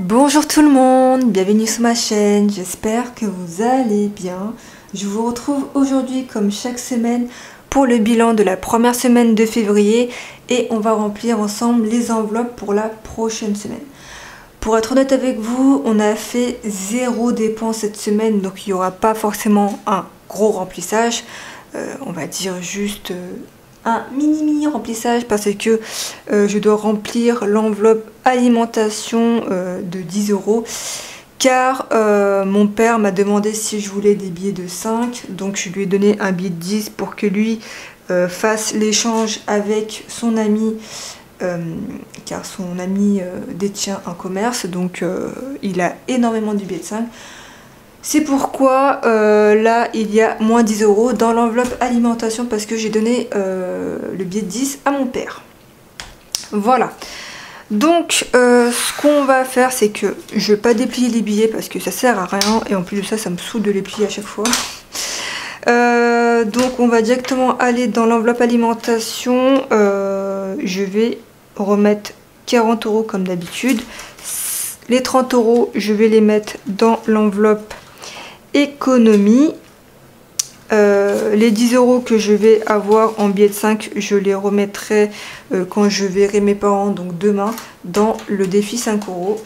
Bonjour tout le monde, bienvenue sur ma chaîne, j'espère que vous allez bien. Je vous retrouve aujourd'hui comme chaque semaine pour le bilan de la première semaine de février et on va remplir ensemble les enveloppes pour la prochaine semaine. Pour être honnête avec vous, on a fait zéro dépense cette semaine, donc il n'y aura pas forcément un gros remplissage, on va dire juste un mini remplissage parce que je dois remplir l'enveloppe alimentation de 10 € car mon père m'a demandé si je voulais des billets de 5, donc je lui ai donné un billet de 10 pour que lui fasse l'échange avec son ami car son ami détient un commerce, donc il a énormément de billets de 5. C'est pourquoi là il y a moins 10 € dans l'enveloppe alimentation parce que j'ai donné le billet de 10 à mon père. Voilà. Donc ce qu'on va faire, c'est que je vais pas déplier les billets parce que ça sert à rien et en plus de ça, ça me saoule de les plier à chaque fois. Donc on va directement aller dans l'enveloppe alimentation. Je vais remettre 40 € comme d'habitude. Les 30 € je vais les mettre dans l'enveloppe économie. Les 10 € que je vais avoir en billet de 5, je les remettrai quand je verrai mes parents, donc demain, dans le défi 5 €.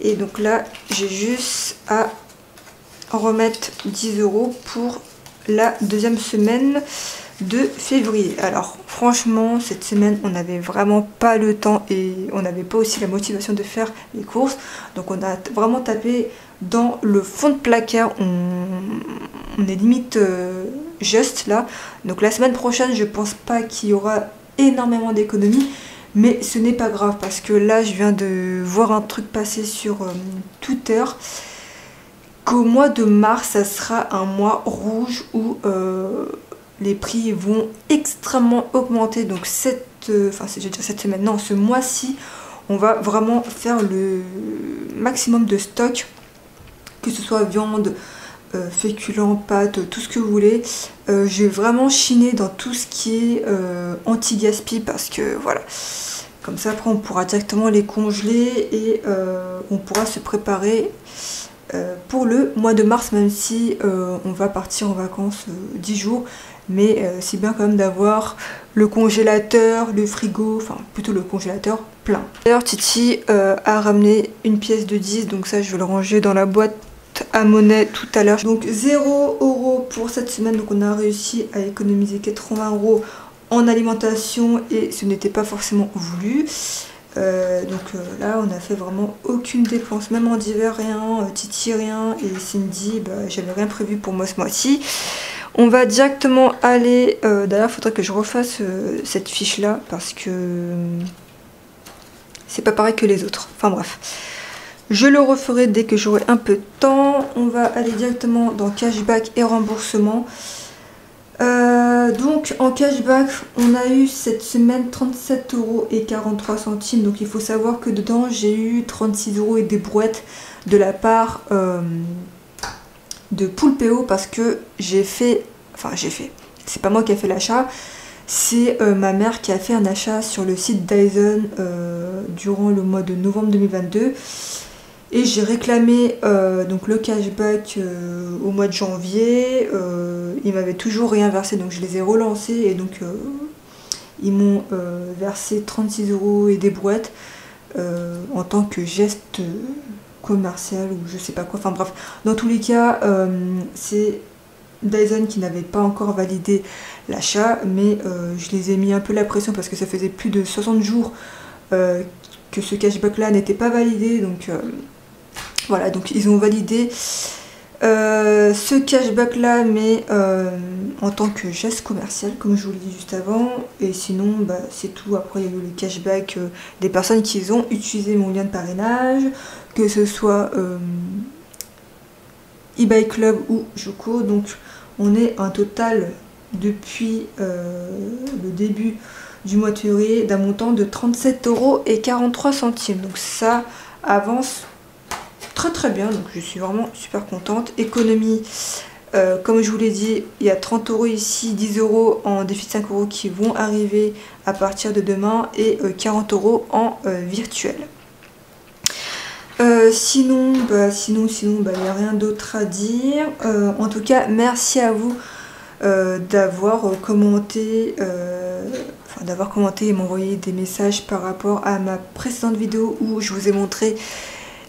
Et donc là, j'ai juste à remettre 10 € pour la deuxième semaine de février. Alors franchement, cette semaine, on n'avait vraiment pas le temps et on n'avait pas aussi la motivation de faire les courses. Donc on a vraiment tapé dans le fond de placard, on est limite juste là. Donc la semaine prochaine, je pense pas qu'il y aura énormément d'économies, mais ce n'est pas grave parce que là je viens de voir un truc passer sur Twitter qu'au mois de mars ça sera un mois rouge où les prix vont extrêmement augmenter. Donc cette semaine, non, ce mois-ci, on va vraiment faire le maximum de stock, que ce soit viande, féculents, pâtes, tout ce que vous voulez. Je vais vraiment chiner dans tout ce qui est anti-gaspi parce que voilà, comme ça après on pourra directement les congeler et on pourra se préparer pour le mois de mars, même si on va partir en vacances 10 jours. Mais c'est bien quand même d'avoir le congélateur, le frigo, enfin plutôt le congélateur plein. D'ailleurs Titi a ramené une pièce de 10, donc ça je vais le ranger dans la boîte à monnaie tout à l'heure. Donc 0 € pour cette semaine, donc on a réussi à économiser 80 € en alimentation et ce n'était pas forcément voulu. Là on a fait vraiment aucune dépense, même en hiver rien, Titi rien et Cindy, j'avais rien prévu pour moi ce mois-ci. On va directement aller, d'ailleurs il faudrait que je refasse cette fiche là parce que c'est pas pareil que les autres, enfin bref. Je le referai dès que j'aurai un peu de temps. On va aller directement dans cashback et remboursement. Donc en cashback, on a eu cette semaine 37,43 €. Donc il faut savoir que dedans, j'ai eu 36 € et des brouettes de la part de Poulpeo parce que c'est pas moi qui ai fait l'achat. C'est ma mère qui a fait un achat sur le site Dyson durant le mois de novembre 2022. Et j'ai réclamé donc le cashback au mois de janvier. Ils m'avaient toujours rien versé, donc je les ai relancés et donc ils m'ont versé 36 € et des brouettes en tant que geste commercial ou je sais pas quoi. Enfin bref, dans tous les cas, c'est Dyson qui n'avait pas encore validé l'achat, mais je les ai mis un peu la pression parce que ça faisait plus de 60 jours que ce cashback là n'était pas validé, donc voilà, donc ils ont validé ce cashback là, mais en tant que geste commercial comme je vous l'ai dit juste avant. Et sinon c'est tout. Après il y a eu le cashback des personnes qui ont utilisé mon lien de parrainage, que ce soit eBay Club ou Joko. Donc on est un total depuis le début du mois de février d'un montant de 37,43 €. Donc ça avance très bien, donc je suis vraiment super contente. Économie, comme je vous l'ai dit, il y a 30 € ici, 10 € en défi de 5 € qui vont arriver à partir de demain et 40 € en virtuel. Sinon, il n'y a rien d'autre à dire. En tout cas, merci à vous d'avoir commenté, et m'envoyé des messages par rapport à ma précédente vidéo où je vous ai montré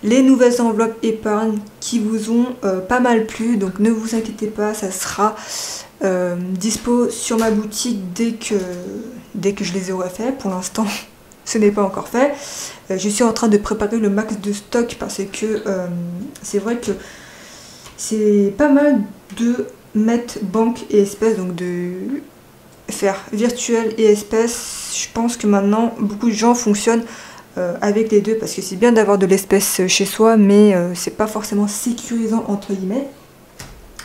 les nouvelles enveloppes épargne qui vous ont pas mal plu. Donc ne vous inquiétez pas, ça sera dispo sur ma boutique dès que je les aurai fait. Pour l'instant, ce n'est pas encore fait. Je suis en train de préparer le max de stock parce que c'est vrai que c'est pas mal de mettre banque et espèces, donc de faire virtuel et espèces. Je pense que maintenant beaucoup de gens fonctionnent avec les deux parce que c'est bien d'avoir de l'espèce chez soi, mais c'est pas forcément sécurisant entre guillemets.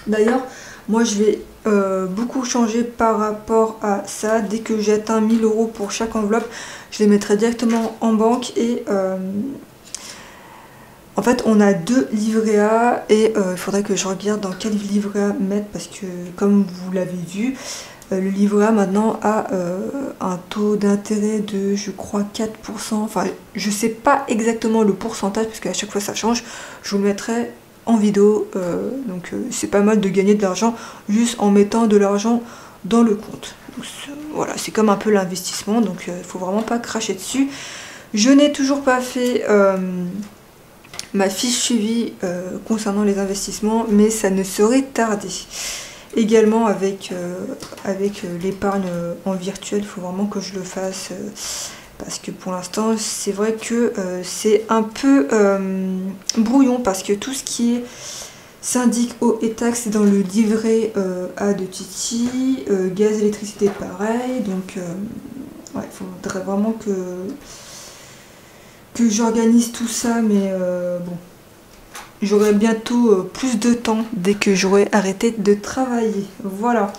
D'ailleurs, moi je vais beaucoup changer par rapport à ça. Dès que j'ai atteint 1000 € pour chaque enveloppe, je les mettrai directement en banque et en fait on a 2 livrets A et il faudrait que je regarde dans quel livret A mettre parce que comme vous l'avez vu, le livret A maintenant a un taux d'intérêt de je crois 4%, enfin je sais pas exactement le pourcentage parce qu'à chaque fois ça change, je vous le mettrai en vidéo, donc c'est pas mal de gagner de l'argent juste en mettant de l'argent dans le compte. Voilà, c'est comme un peu l'investissement, donc il faut vraiment pas cracher dessus. Je n'ai toujours pas fait ma fiche suivi concernant les investissements, mais ça ne saurait tarder. Également avec l'épargne en virtuel, il faut vraiment que je le fasse parce que pour l'instant c'est vrai que c'est un peu brouillon parce que tout ce qui est syndic, eau et taxes c'est dans le livret A de Titi, gaz, électricité pareil, donc ouais, il faudrait vraiment que j'organise tout ça, mais bon, j'aurai bientôt plus de temps dès que j'aurai arrêté de travailler. Voilà,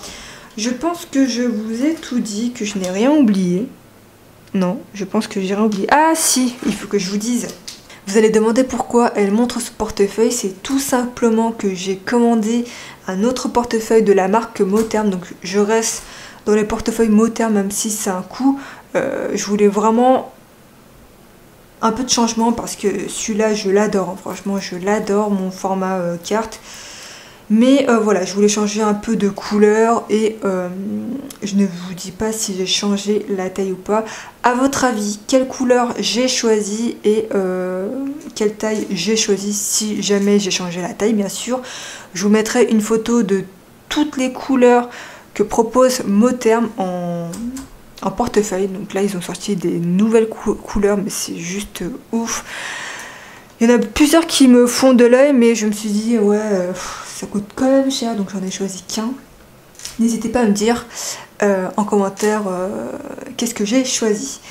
je pense que je vous ai tout dit, que je n'ai rien oublié. Non, je pense que j'ai rien oublié. Ah si, il faut que je vous dise. Vous allez demander pourquoi elle montre ce portefeuille. C'est tout simplement que j'ai commandé un autre portefeuille de la marque Motherm. Donc je reste dans les portefeuilles Motherm même si c'est un coût. Je voulais vraiment un peu de changement parce que celui-là je l'adore. Franchement je l'adore, mon format carte. Mais voilà, je voulais changer un peu de couleur et je ne vous dis pas si j'ai changé la taille ou pas. À votre avis, quelle couleur j'ai choisi et quelle taille j'ai choisi si jamais j'ai changé la taille, bien sûr. Je vous mettrai une photo de toutes les couleurs que propose Motherm en portefeuille. Donc là, ils ont sorti des nouvelles couleurs, mais c'est juste ouf. Il y en a plusieurs qui me font de l'œil, mais je me suis dit, ouais, ça coûte quand même cher, donc j'en ai choisi qu'un. N'hésitez pas à me dire en commentaire qu'est-ce que j'ai choisi.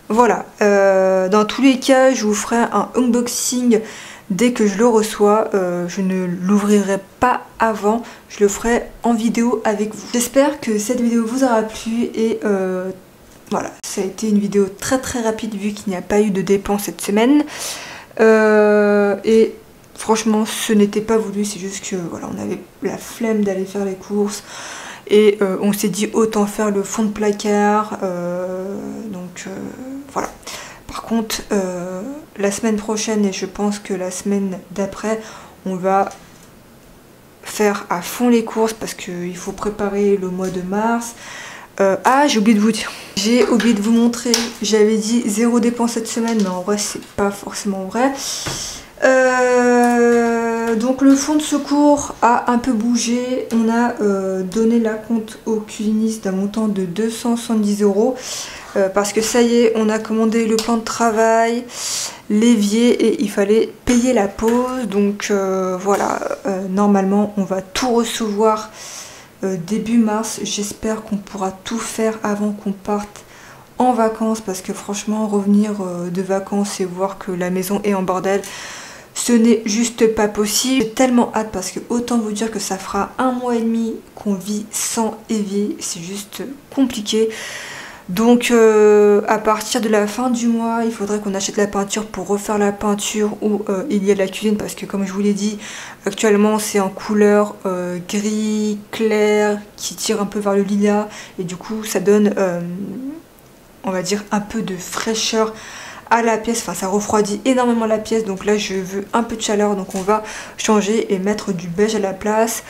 Voilà, dans tous les cas, je vous ferai un unboxing dès que je le reçois. Je ne l'ouvrirai pas avant, je le ferai en vidéo avec vous. J'espère que cette vidéo vous aura plu et voilà, ça a été une vidéo très rapide vu qu'il n'y a pas eu de dépenses cette semaine. Et franchement ce n'était pas voulu, c'est juste que voilà, on avait la flemme d'aller faire les courses et on s'est dit autant faire le fond de placard, donc voilà. Par contre la semaine prochaine et je pense que la semaine d'après on va faire à fond les courses parce qu'il faut préparer le mois de mars. Ah, j'ai oublié de vous dire, j'ai oublié de vous montrer, j'avais dit 0 dépense cette semaine, mais en vrai c'est pas forcément vrai. Donc le fonds de secours a un peu bougé, on a donné la compte au cuisiniste d'un montant de 270 € parce que ça y est, on a commandé le plan de travail, l'évier et il fallait payer la pause, donc voilà, normalement on va tout recevoir début mars. J'espère qu'on pourra tout faire avant qu'on parte en vacances parce que franchement revenir de vacances et voir que la maison est en bordel, ce n'est juste pas possible. J'ai tellement hâte parce que autant vous dire que ça fera 1 mois et demi qu'on vit sans évier, c'est juste compliqué. Donc à partir de la fin du mois, il faudrait qu'on achète la peinture pour refaire la peinture où il y a de la cuisine parce que comme je vous l'ai dit, actuellement c'est en couleur gris clair qui tire un peu vers le lilas et du coup ça donne on va dire un peu de fraîcheur à la pièce, enfin ça refroidit énormément la pièce, donc là je veux un peu de chaleur, donc on va changer et mettre du beige à la place.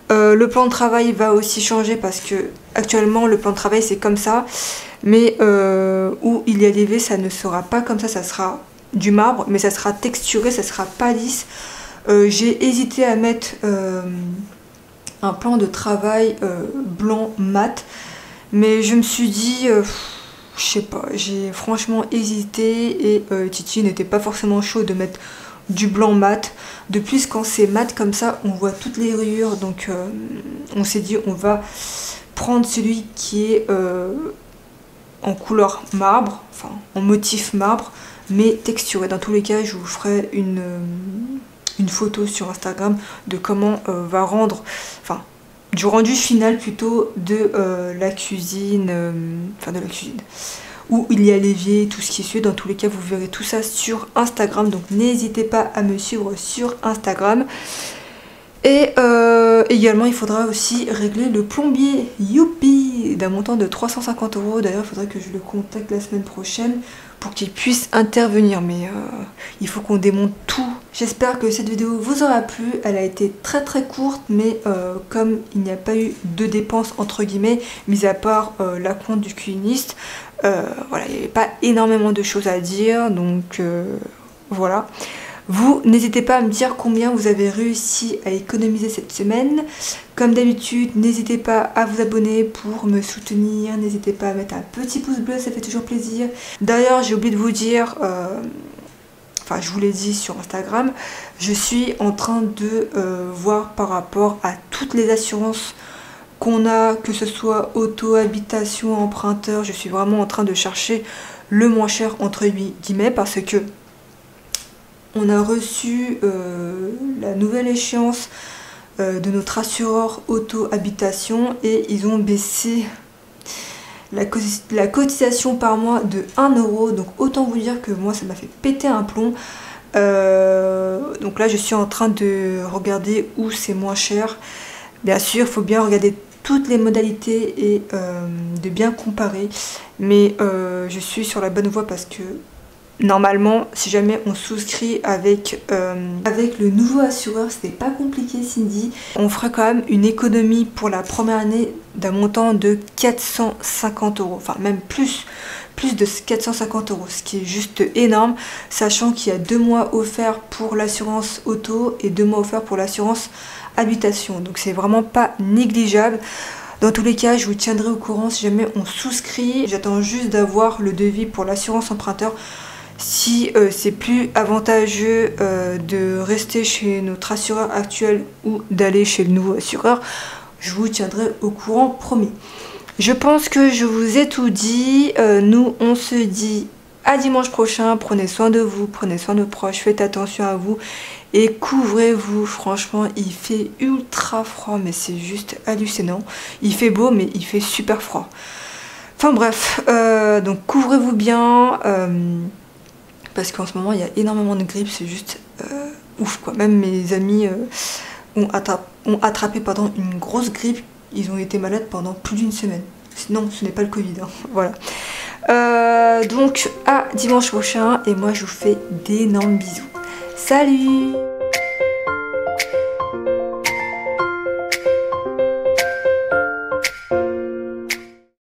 Le plan de travail va aussi changer parce que actuellement le plan de travail c'est comme ça, mais où il y a des V ça ne sera pas comme ça sera du marbre, mais ça sera texturé, ça sera pas lisse. J'ai hésité à mettre un plan de travail blanc mat, mais je me suis dit, je sais pas, j'ai franchement hésité et Titi n'était pas forcément chaud de mettre du blanc mat. De plus, quand c'est mat comme ça, on voit toutes les rayures, donc on s'est dit on va prendre celui qui est en couleur marbre, enfin en motif marbre, mais texturé. Dans tous les cas, je vous ferai une photo sur Instagram de comment va rendre, enfin du rendu final plutôt de la cuisine, enfin de la cuisine, où il y a l'évier, tout ce qui suit. Dans tous les cas, vous verrez tout ça sur Instagram, donc n'hésitez pas à me suivre sur Instagram. Et également, il faudra aussi régler le plombier, youpi, d'un montant de 350 €. D'ailleurs, il faudra que je le contacte la semaine prochaine pour qu'il puisse intervenir, mais il faut qu'on démonte tout. J'espère que cette vidéo vous aura plu. Elle a été très très courte, mais comme il n'y a pas eu de dépenses entre guillemets, mis à part la compte du cuisiniste, voilà, il n'y avait pas énormément de choses à dire, donc voilà. Vous, n'hésitez pas à me dire combien vous avez réussi à économiser cette semaine. Comme d'habitude, n'hésitez pas à vous abonner pour me soutenir. N'hésitez pas à mettre un petit pouce bleu, ça fait toujours plaisir. D'ailleurs, j'ai oublié de vous dire, enfin je vous l'ai dit sur Instagram, je suis en train de voir par rapport à toutes les assurances qu'on a, que ce soit auto, habitation, emprunteur. Je suis vraiment en train de chercher le moins cher entre guillemets parce que on a reçu la nouvelle échéance de notre assureur auto-habitation et ils ont baissé la cotisation par mois de 1 €. Donc autant vous dire que moi ça m'a fait péter un plomb. Donc là je suis en train de regarder où c'est moins cher. Bien sûr, il faut bien regarder toutes les modalités et de bien comparer. Mais je suis sur la bonne voie parce que normalement, si jamais on souscrit avec le nouveau assureur, c'était pas compliqué Cindy, on ferait quand même une économie pour la première année d'un montant de 450 €, enfin même plus de 450 €, ce qui est juste énorme, sachant qu'il y a 2 mois offerts pour l'assurance auto et 2 mois offerts pour l'assurance habitation, donc c'est vraiment pas négligeable. Dans tous les cas, je vous tiendrai au courant si jamais on souscrit. J'attends juste d'avoir le devis pour l'assurance emprunteur. Si c'est plus avantageux de rester chez notre assureur actuel ou d'aller chez le nouveau assureur, je vous tiendrai au courant, promis. Je pense que je vous ai tout dit. Nous, on se dit à dimanche prochain. Prenez soin de vous, prenez soin de vos proches, faites attention à vous et couvrez-vous. Franchement, il fait ultra froid, mais c'est juste hallucinant. Il fait beau, mais il fait super froid. Enfin bref, donc couvrez-vous bien. Parce qu'en ce moment il y a énormément de grippe, c'est juste ouf quoi. Même mes amis ont attrapé pardon, une grosse grippe, ils ont été malades pendant plus d'une semaine. Non, ce n'est pas le Covid, hein. Voilà. Donc à dimanche prochain et moi je vous fais d'énormes bisous. Salut!